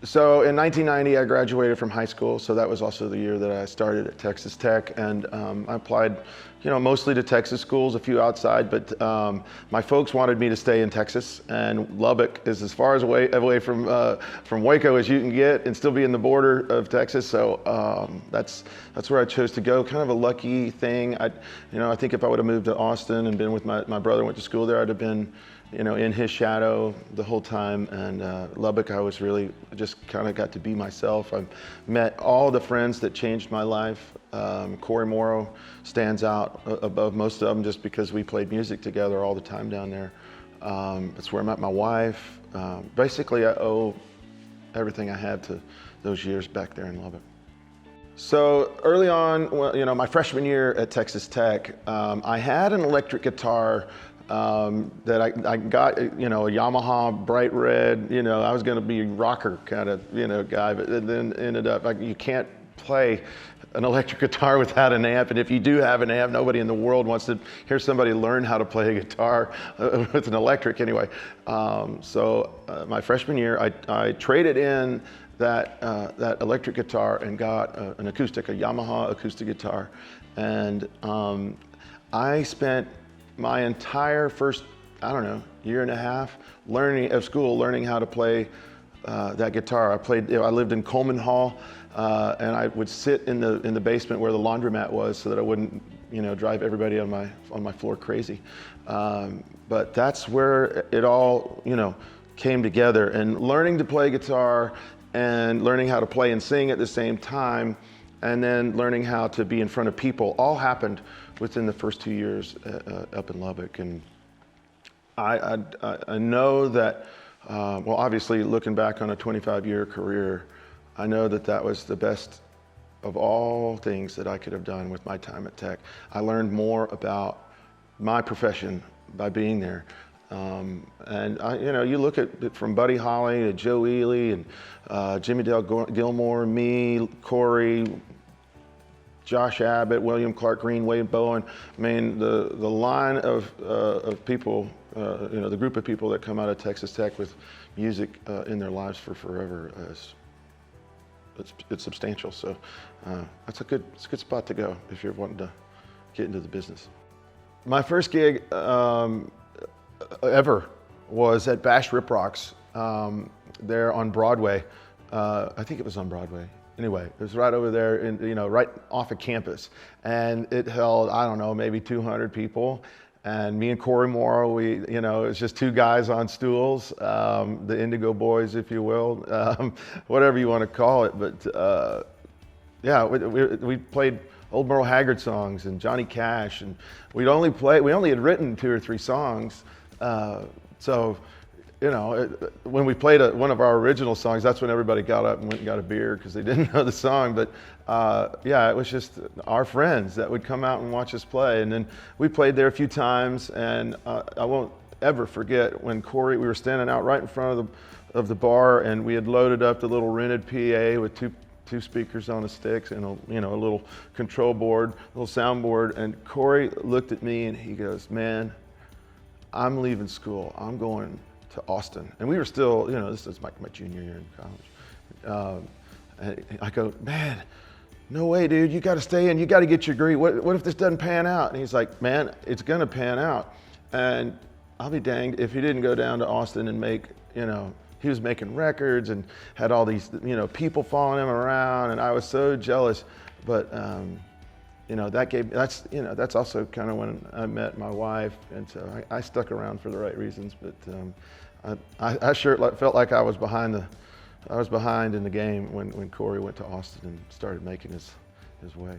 So in 1990, I graduated from high school. So that was also the year that I started at Texas Tech, and I applied, mostly to Texas schools, a few outside. But my folks wanted me to stay in Texas, and Lubbock is as far as away from Waco as you can get, and still be in the border of Texas. So that's where I chose to go. Kind of a lucky thing. I think if I would have moved to Austin and been with my brother, went to school there, I'd have been in his shadow the whole time. And Lubbock, I was really just kind of got to be myself. I met all the friends that changed my life. Corey Morrow stands out above most of them just because we played music together all the time down there. That's where I met my wife. Basically, I owe everything I had to those years back there in Lubbock. So early on, my freshman year at Texas Tech, I had an electric guitar that I got, a Yamaha bright red. I was going to be a rocker kind of, guy, but then ended up like you can't play an electric guitar without an amp, and if you do have an amp, nobody in the world wants to hear somebody learn how to play a guitar with an electric anyway. So my freshman year, I traded in that electric guitar and got a Yamaha acoustic guitar, and I spent my entire first, year and a half learning how to play that guitar. I lived in Coleman Hall, and I would sit in the basement where the laundromat was so that I wouldn't, drive everybody on my floor crazy. But that's where it all, came together, and learning to play guitar and learning how to play and sing at the same time, and then learning how to be in front of people, all happened within the first 2 years up in Lubbock. And I know that, obviously looking back on a 25-year career, I know that was the best of all things that I could have done with my time at Tech. I learned more about my profession by being there. And you look at it from Buddy Holly to Joe Ely and Jimmy Dale Gilmore, me, Corey, Josh Abbott, William Clark Green, Wade Bowen. I mean, the line of people, the group of people that come out of Texas Tech with music in their lives for forever it's substantial. So it's a good spot to go if you're wanting to get into the business. My first gig ever was at Bash Rip Rocks there on Broadway. I think it was on Broadway. Anyway, it was right over there, right off of campus, and it held, I don't know, maybe 200 people. And me and Corey Morrow, it was just two guys on stools, the Indigo Boys, if you will, whatever you want to call it. But we played old Merle Haggard songs and Johnny Cash, and we only had written 2 or 3 songs. So when we played one of our original songs, that's when everybody got up and went and got a beer because they didn't know the song. But it was just our friends that would come out and watch us play. And then we played there a few times, and I won't ever forget when we were standing out right in front of the bar, and we had loaded up the little rented PA with two speakers on the sticks and a little control board, a little soundboard. And Corey looked at me and he goes, "Man, I'm leaving school. I'm going to Austin." And we were still, this is my junior year in college. And I go, "Man, no way, dude. You got to stay in. You got to get your degree. What if this doesn't pan out?" And he's like, "Man, it's going to pan out." And I'll be danged if he didn't go down to Austin and make, he was making records and had all these, people following him around. And I was so jealous. But, that's also kind of when I met my wife. And so I stuck around for the right reasons. But I sure felt like I was behind in the game when Corey went to Austin and started making his way.